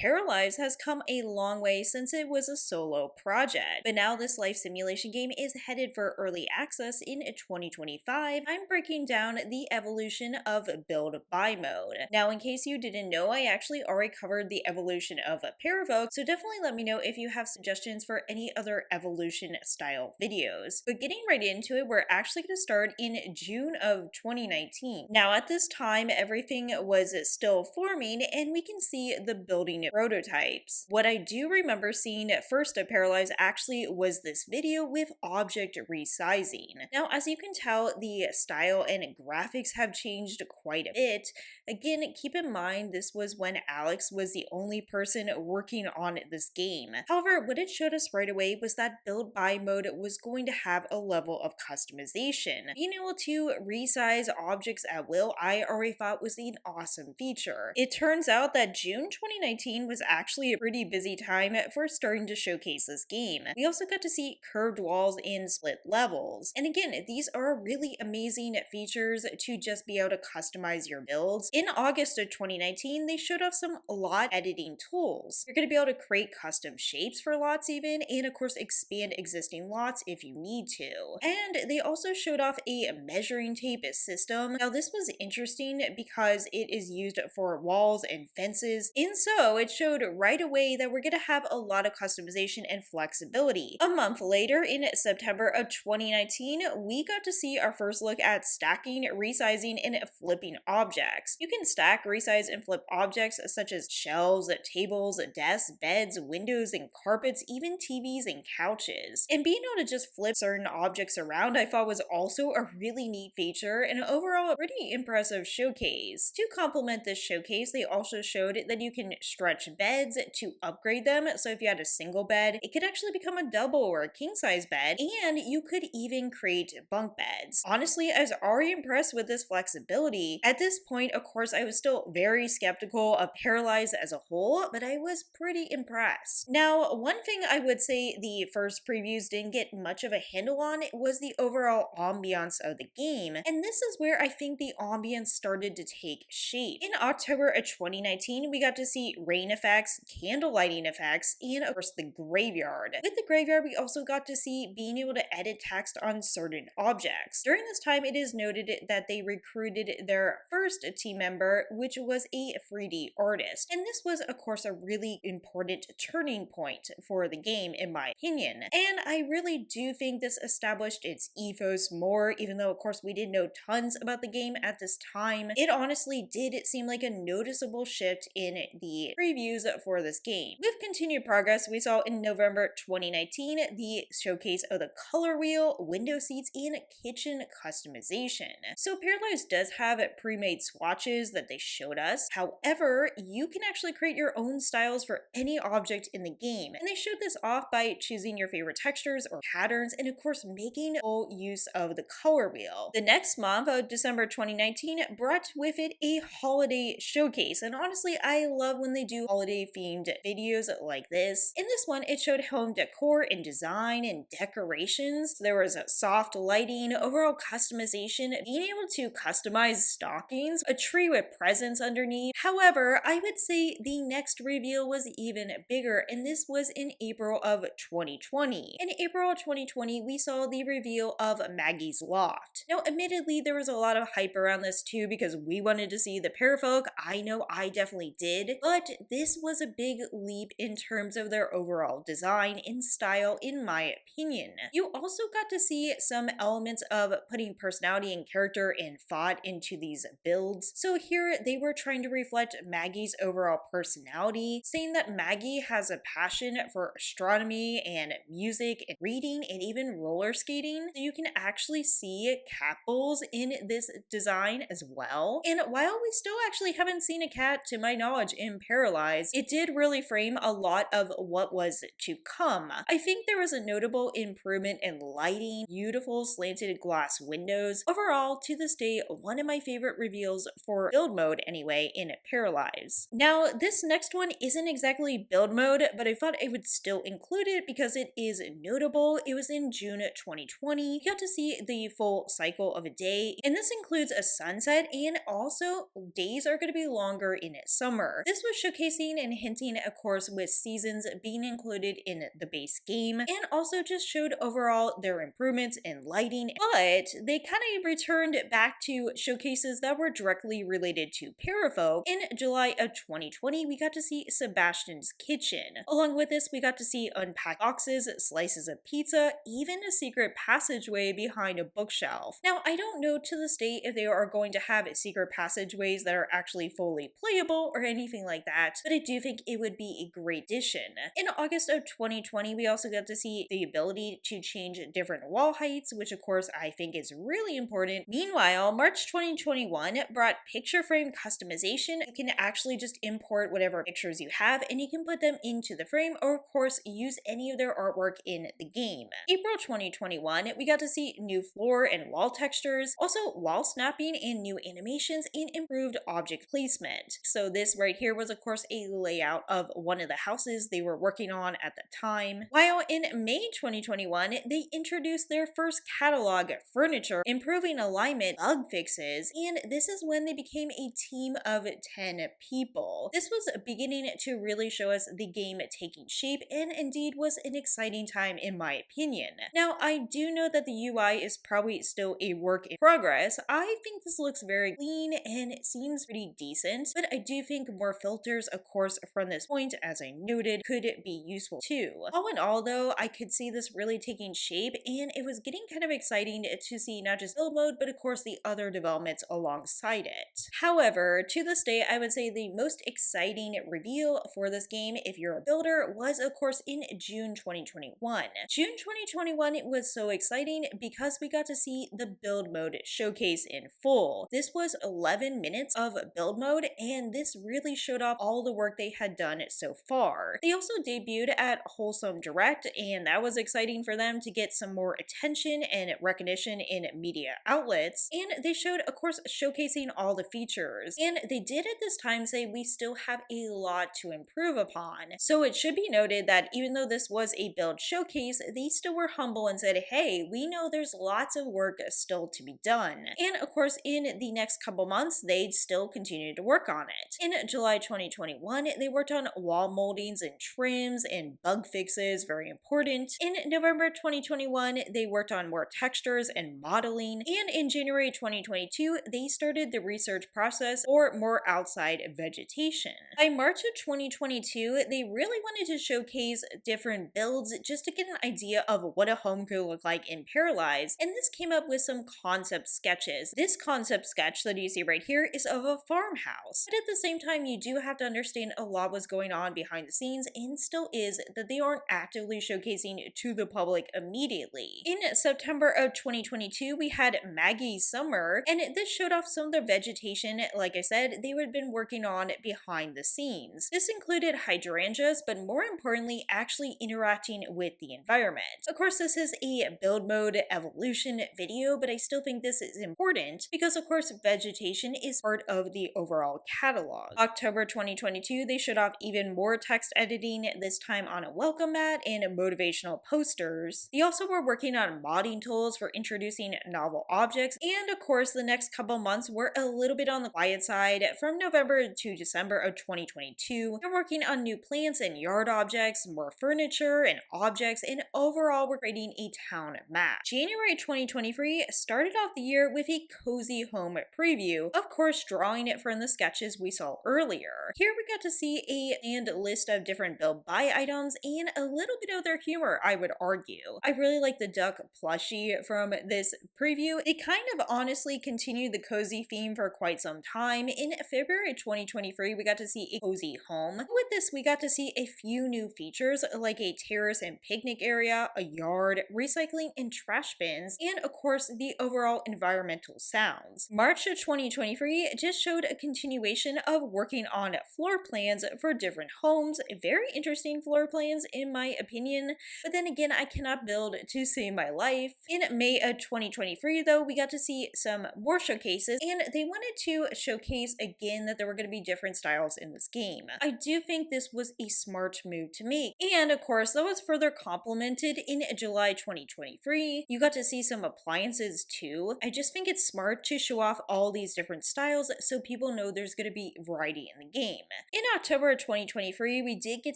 Paralives has come a long way since it was a solo project, but now this life simulation game is headed for early access in 2025. I'm breaking down the evolution of build buy mode. Now, in case you didn't know, I actually already covered the evolution of Paravoke, so definitely let me know if you have suggestions for any other evolution style videos. But getting right into it, we're actually going to start in June of 2019. Now, at this time, everything was still forming, and we can see the building prototypes. What I do remember seeing first at Paralives actually was this video with object resizing. Now, as you can tell, the style and graphics have changed quite a bit. Again, keep in mind this was when Alex was the only person working on this game. However, what it showed us right away was that build buy mode was going to have a level of customization. Being able to resize objects at will, I already thought was an awesome feature. It turns out that June 2019 was actually a pretty busy time for starting to showcase this game. We also got to see curved walls and split levels. And again, these are really amazing features to just be able to customize your builds. In August of 2019, they showed off some lot editing tools. You're going to be able to create custom shapes for lots even, and of course expand existing lots if you need to. And they also showed off a measuring tape system. Now this was interesting because it is used for walls and fences, and so it showed right away that we're going to have a lot of customization and flexibility. A month later, in September of 2019, we got to see our first look at stacking, resizing, and flipping objects. You can stack, resize, and flip objects such as shelves, tables, desks, beds, windows, and carpets, even TVs and couches. And being able to just flip certain objects around I thought was also a really neat feature and overall a pretty impressive showcase. To complement this showcase, they also showed that you can stretch beds to upgrade them, so if you had a single bed, it could actually become a double or a king size bed, and you could even create bunk beds. Honestly, I was already impressed with this flexibility. At this point, of course, I was still very skeptical of Paralives as a whole, but I was pretty impressed. Now, one thing I would say the first previews didn't get much of a handle on was the overall ambiance of the game, and this is where I think the ambience started to take shape. In October of 2019, we got to see rain effects, candle lighting effects, and of course the graveyard. With the graveyard, we also got to see being able to edit text on certain objects. During this time, it is noted that they recruited their first team member, which was a 3D artist. And this was, of course, a really important turning point for the game, in my opinion. And I really do think this established its ethos more, even though, of course, we didn't know tons about the game at this time. It honestly did seem like a noticeable shift in the previews for this game. With continued progress, we saw in November 2019 the showcase of the color wheel, window seats, and kitchen customization. So Paralives does have pre-made swatches that they showed us. However, you can actually create your own styles for any object in the game. And they showed this off by choosing your favorite textures or patterns, and of course making full use of the color wheel. The next month of December 2019 brought with it a holiday showcase, and honestly I love when they do holiday themed videos like this. In this one, it showed home decor and design and decorations. There was a soft lighting, overall customization, being able to customize stockings, a tree with presents underneath. However, I would say the next reveal was even bigger, and this was in April of 2020. In April of 2020, we saw the reveal of Maggie's Loft. Now, admittedly, there was a lot of hype around this too because we wanted to see the Parafolk. I know I definitely did, but this was a big leap in terms of their overall design and style, in my opinion. You also got to see some elements of putting personality and character and thought into these builds. So here they were trying to reflect Maggie's overall personality, saying that Maggie has a passion for astronomy and music and reading and even roller skating. So you can actually see cat bowls in this design as well. And while we still actually haven't seen a cat to my knowledge in Paralives, it did really frame a lot of what was to come. I think there was a notable improvement in lighting, beautiful slanted glass windows. Overall, to this day, one of my favorite reveals for build mode anyway in Paralives. Now, this next one isn't exactly build mode, but I thought I would still include it because it is notable. It was in June 2020. You got to see the full cycle of a day, and this includes a sunset, and also days are going to be longer in summer. This was showcasing and hinting, of course, with seasons being included in the base game, and also just showed overall their improvements in lighting. But they kind of returned back to showcases that were directly related to Parafolk. In July of 2020, we got to see Sebastian's Kitchen. Along with this, we got to see unpacked boxes, slices of pizza, even a secret passageway behind a bookshelf. Now, I don't know to this date if they are going to have secret passageways that are actually fully playable or anything like that, but I do think it would be a great addition. In August of 2020, we also got to see the ability to change different wall heights, which of course I think is really important. Meanwhile, March 2021 brought picture frame customization. You can actually just import whatever pictures you have and you can put them into the frame, or of course use any of their artwork in the game. April 2021, we got to see new floor and wall textures, also wall snapping and new animations and improved object placement. So this right here was of course a layout of one of the houses they were working on at the time. While in May 2021, they introduced their first catalog furniture, improving alignment, bug fixes, and this is when they became a team of 10 people. This was beginning to really show us the game taking shape, and indeed was an exciting time in my opinion. Now, I do know that the UI is probably still a work in progress. I think this looks very clean and it seems pretty decent, but I do think more filters, of course, from this point, as I noted, could be useful too. All in all though, I could see this really taking shape, and it was getting kind of exciting to see not just build mode, but of course the other developments alongside it. However, to this day, I would say the most exciting reveal for this game, if you're a builder, was of course in June 2021. June 2021 was so exciting because we got to see the build mode showcase in full. This was 11 minutes of build mode, and this really showed off all the work they had done so far. They also debuted at Wholesome Direct, and that was exciting for them to get some more attention and recognition in media outlets, and they showed, of course, showcasing all the features. And they did at this time say we still have a lot to improve upon. So it should be noted that even though this was a build showcase, they still were humble and said, hey, we know there's lots of work still to be done. And of course, in the next couple months, they'd still continue to work on it. In July 2021, they worked on wall moldings and trims and bug fixes, very important. In November 2021, they worked on more textures and modeling. And in January 2022, they started the research process for more outside vegetation. By March of 2022, they really wanted to showcase different builds just to get an idea of what a home could look like in Paralives, and this came up with some concept sketches. This concept sketch that you see right here is of a farmhouse, but at the same time, you do have to understand a lot was going on behind the scenes, and still is, that they aren't actively showcasing to the public immediately. In September of 2022, we had Maggie's Summer, and this showed off some of the vegetation, like I said, they had been working on behind the scenes. This included hydrangeas, but more importantly, actually interacting with the environment. Of course, this is a build mode evolution video, but I still think this is important because, of course, vegetation is part of the overall catalog. October 2022, they showed off even more text editing, this time on a welcome mat and motivational posters. They also were working on modding tools for introducing novel objects, and of course, the next couple months were a little bit on the quiet side. From November to December of 2022, they're working on new plants and yard objects, more furniture and objects, and overall we're creating a town map. January 2023 started off the year with a cozy home preview, of course drawing it from the sketches we saw earlier. Here we got to see a planned list of different build buy items and a little bit of their humor, I would argue. I really like the duck plushie from this preview. It kind of honestly continued the cozy theme for quite some time. In February 2023, we got to see a cozy home. With this, we got to see a few new features like a terrace and picnic area, a yard, recycling and trash bins, and of course the overall environmental sounds. March of 2023 just showed a continuation of working on floor plans for different homes. Very interesting floor plans in my opinion, but then again, I cannot build to save my life. In May of 2023 though, we got to see some more showcases, and they wanted to showcase again that there were going to be different styles in this game. I do think this was a smart move to make, and of course that was further complemented in July 2023. You got to see some appliances too. I just think it's smart to show off all these different styles so people know there's going to be variety in the game. In October of 2023, we did get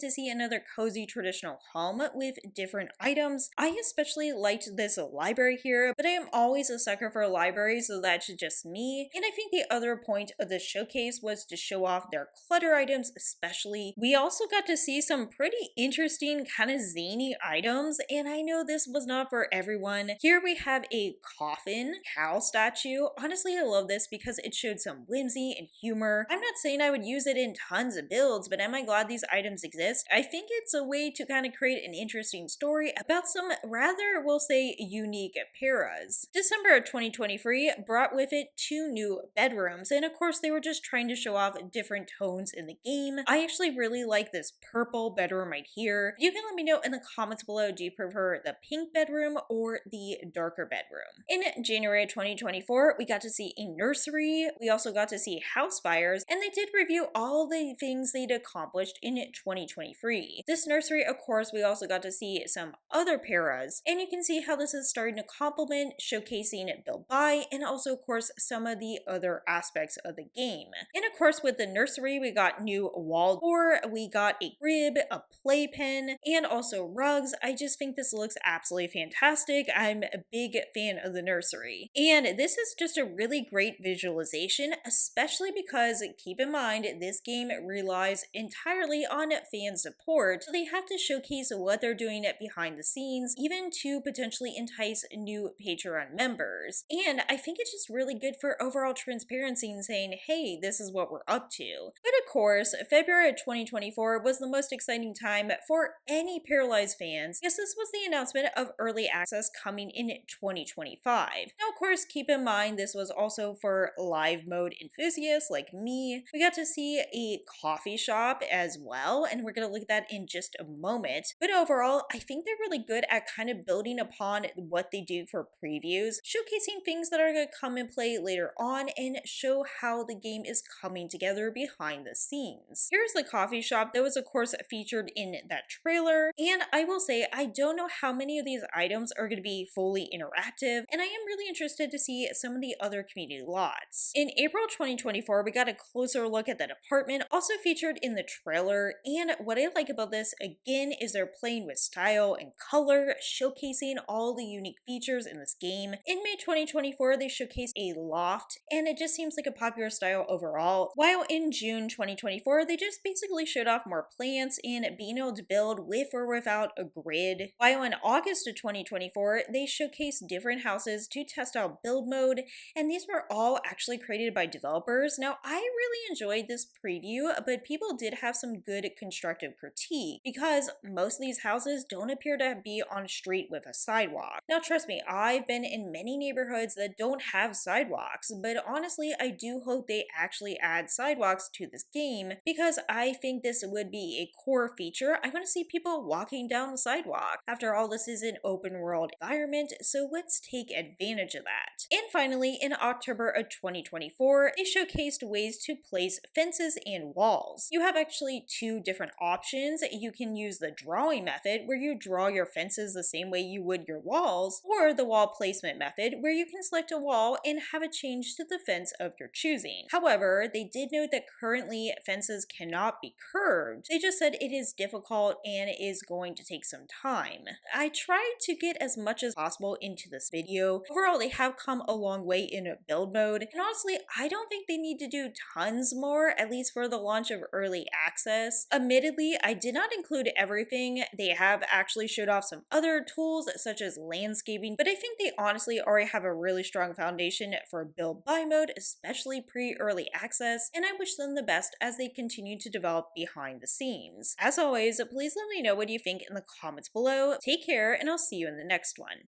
to see another cozy traditional home with different items. I especially liked this library here, but I am always a sucker for libraries, so that's just me. And I think the other point of the showcase was to show off their clutter items, especially. We also got to see some pretty interesting, kind of zany items, and I know this was not for everyone. Here we have a coffin cow statue. Honestly, I love this because it showed some whimsy and humor. I'm not saying I would use it in tons of builds, but am I glad these items exist? I think it's a way to kind of create an interesting story about some rather, we'll say, unique paras. December of 2023 brought with it 2 new bedrooms, and of course they were just trying to show off different tones in the game. I actually really like this purple bedroom right here. You can let me know in the comments below, do you prefer the pink bedroom or the darker bedroom? In January of 2024, we got to see a nursery. We also got to see house fires, and they did review all the things they'd accomplished in 2023. This nursery, of course, we also got to see some other paras, and you can see how this is starting to complement, showcasing Build By, and also, of course, some of the other aspects of the game. And of course, with the nursery, we got new wall decor, we got a crib, a playpen, and also rugs. I just think this looks absolutely fantastic. I'm a big fan of the nursery. And this is just a really great visualization, especially because, keep in mind, this game relies entirely on fan support, so they have to showcase what they're doing behind the scenes, even to potentially entice new Patreon members. And I think it's just really good for overall transparency and saying, hey, this is what we're up to. But of course, February of 2024 was the most exciting time for any Paralives fans, because this was the announcement of early access coming in 2025. Now, of course, keep in mind this was also for live mode enthusiasts like me. We got to see a coffee shop as well, and we're going to look at that in just a moment. But overall, I think they're really good at kind of building upon what they do for previews, showcasing things that are going to come and play later on and show how the game is coming together behind the scenes. Here's the coffee shop that was, of course, featured in that trailer, and I will say I don't know how many of these items are going to be fully interactive, and I am really interested to see some of the other community lots. In April 2024, we got a closer look at that apartment, also featured in the trailer, and what I like about this, again, is they're playing with style and color, showcasing all the unique features in this game. In May 2024, they showcased a loft, and it just seems like a popular style overall, while in June 2024, they just basically showed off more plants and being able to build with or without a grid, while in August of 2024, they showcased different houses to test out build mode, and these were all actually created by developers. Now, I really enjoyed this preview, but people did have some good constructive critique, because most of these houses don't appear to be on a street with a sidewalk. Now, trust me, I've been in many neighborhoods that don't have sidewalks, but honestly, I do hope they actually add sidewalks to this game, because I think this would be a core feature. I want to see people walking down the sidewalk. After all, this is an open world environment, so let's take advantage of that. And finally, in October of 2024, they showcased ways to place fences and walls. You have actually 2 different options. You can use the drawing method, where you draw your fences the same way you would your walls, or the wall placement method, where you can select a wall and have it change to the fence of your choosing. However, they did note that currently fences cannot be curved. They just said it is difficult and is going to take some time. I tried to get as much as possible into this video. Overall, they have come a long way in build mode, and honestly, I don't think they need to do tons more, at least for the launch of early access. Admittedly, I did not include everything. They have actually showed off some other tools such as landscaping, but I think they honestly already have a really strong foundation for build by mode, especially pre-early access, and I wish them the best as they continue to develop behind the scenes. As always, please let me know what you think in the comments below. Take care, and I'll see you in the next one.